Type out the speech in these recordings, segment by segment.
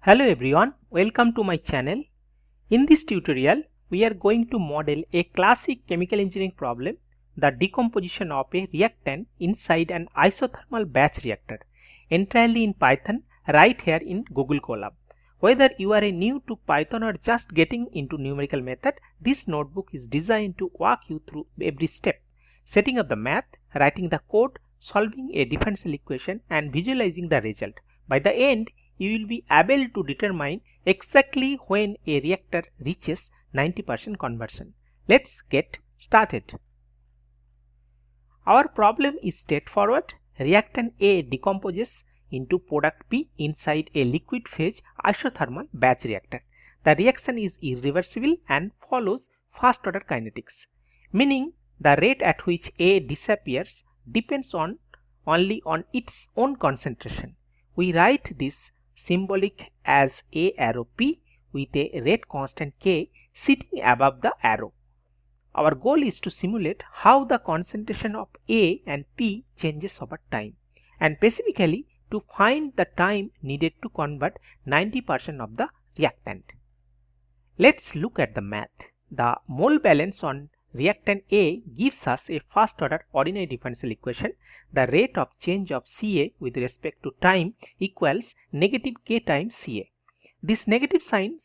Hello everyone, welcome to my channel. In this tutorial, we are going to model a classic chemical engineering problem, the decomposition of a reactant inside an isothermal batch reactor, entirely in Python right here in Google Colab. Whether you are new to Python or just getting into numerical method, this notebook is designed to walk you through every step, setting up the math, writing the code, solving a differential equation and visualizing the result. By the end, you will be able to determine exactly when a reactor reaches 90% conversion. Let's get started. Our problem is straightforward. Reactant A decomposes into product P inside a liquid phase isothermal batch reactor. The reaction is irreversible and follows first order kinetics, meaning the rate at which A disappears depends only on its own concentration. We write this symbolic as A arrow P with a rate constant K sitting above the arrow. Our goal is to simulate how the concentration of A and P changes over time, and specifically to find the time needed to convert 90% of the reactant. Let's look at the math. The mole balance on reactant A gives us a first order ordinary differential equation. The rate of change of Ca with respect to time equals negative K times Ca. This negative sign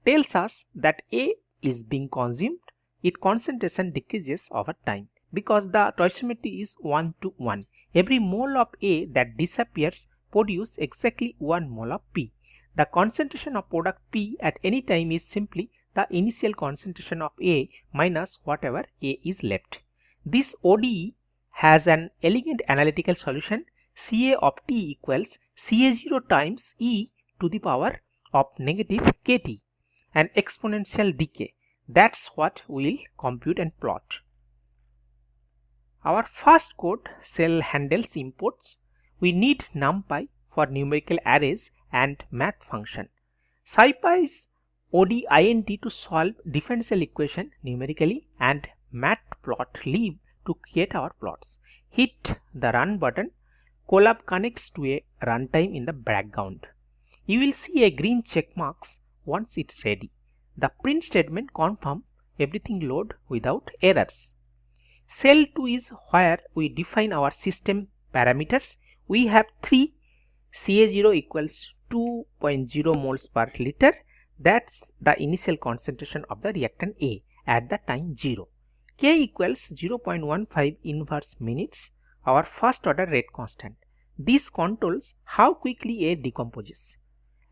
tells us that A is being consumed. Its concentration decreases over time because the stoichiometry is 1 to 1. Every mole of A that disappears produces exactly 1 mole of P. The concentration of product P at any time is simply the initial concentration of A minus whatever A is left. This ODE has an elegant analytical solution. Ca of T equals Ca0 times e to the power of negative Kt, an exponential decay. That's what we'll compute and plot. Our first code cell handles imports. We need NumPy for numerical arrays and math function. SciPy is ODINT to solve differential equation numerically, and matplotlib to create our plots. Hit the run button. Colab connects to a runtime in the background. You will see a green check marks once it's ready. The print statement confirms everything load without errors. Cell 2 is where we define our system parameters. We have 3. Ca0 equals 2.0 moles per liter. That's the initial concentration of the reactant A at the time 0. K equals 0.15 inverse minutes, our first order rate constant. This controls how quickly A decomposes.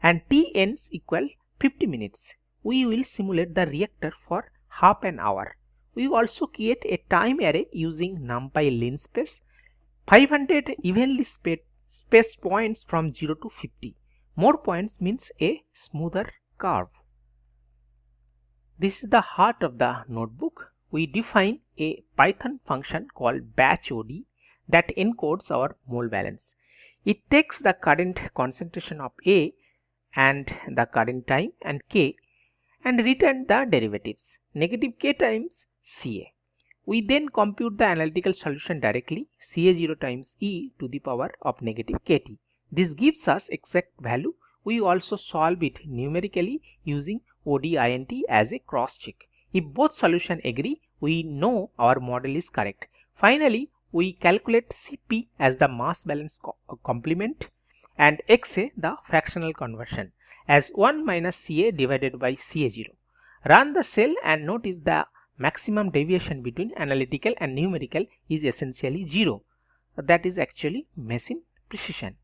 And T ends equal 50 minutes. We will simulate the reactor for half an hour. We also create a time array using NumPy linspace, 500 evenly spaced points from 0 to 50. More points means a smoother curve. This is the heart of the notebook. We define a Python function called batchOD that encodes our mole balance. It takes the current concentration of A and the current time and K and return the derivatives, negative K times Ca. We then compute the analytical solution directly, Ca0 times e to the power of negative Kt. This gives us exact value. We also solve it numerically using ODINT as a cross check. If both solutions agree, we know our model is correct. Finally, we calculate Cp as the mass balance complement and Xa the fractional conversion as 1 minus Ca divided by Ca0. Run the cell and notice the maximum deviation between analytical and numerical is essentially 0. That is actually machine precision.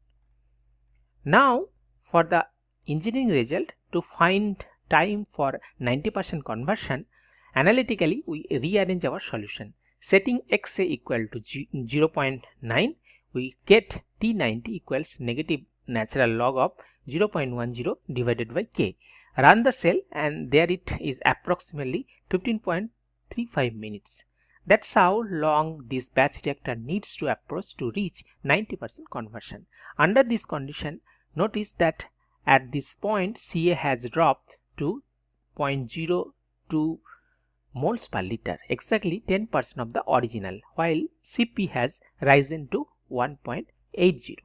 Now for the engineering result, to find time for 90% conversion, analytically we rearrange our solution. Setting Xa equal to 0.9, we get T90 equals negative natural log of 0.10 divided by K. Run the cell and there it is approximately 15.35 minutes. That's how long this batch reactor needs to approach to reach 90% conversion. Under this condition, notice that at this point Ca has dropped to 0.02 moles per liter, exactly 10% of the original, while Cp has risen to 1.80.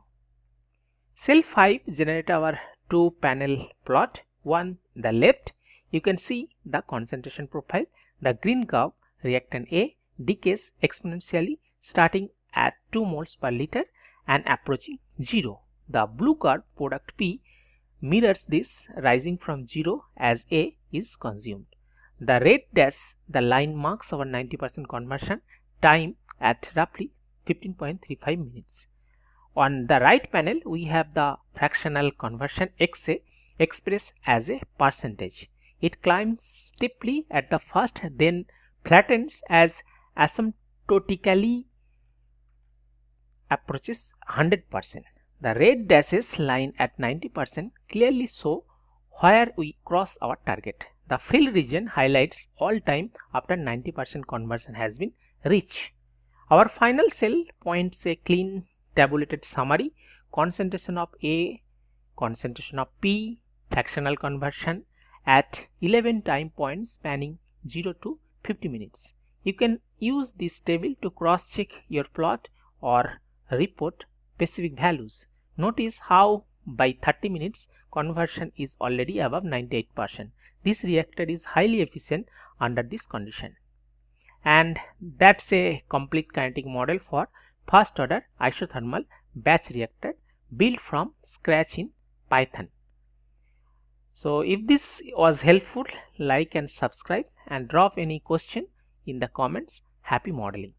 Cell 5 generate our two panel plot. One the left, you can see the concentration profile. The green curve, reactant A, decays exponentially starting at 2 moles per liter and approaching 0. The blue curve, product P, mirrors this, rising from 0 as A is consumed. The red dash, the line marks our 90% conversion time at roughly 15.35 minutes. On the right panel, we have the fractional conversion XA expressed as a percentage. It climbs steeply at the first, then flattens as asymptotically approaches 100%. The red dashes line at 90% clearly show where we cross our target. The fill region highlights all time after 90% conversion has been reached. Our final cell points a clean tabulated summary: concentration of A, concentration of P, fractional conversion at 11 time points spanning 0 to 50 minutes. You can use this table to cross check your plot or report specific values. Notice how by 30 minutes conversion is already above 98%. This reactor is highly efficient under this condition. And that's a complete kinetic model for first order isothermal batch reactor built from scratch in Python. So if this was helpful, like and subscribe and drop any question in the comments. Happy modeling.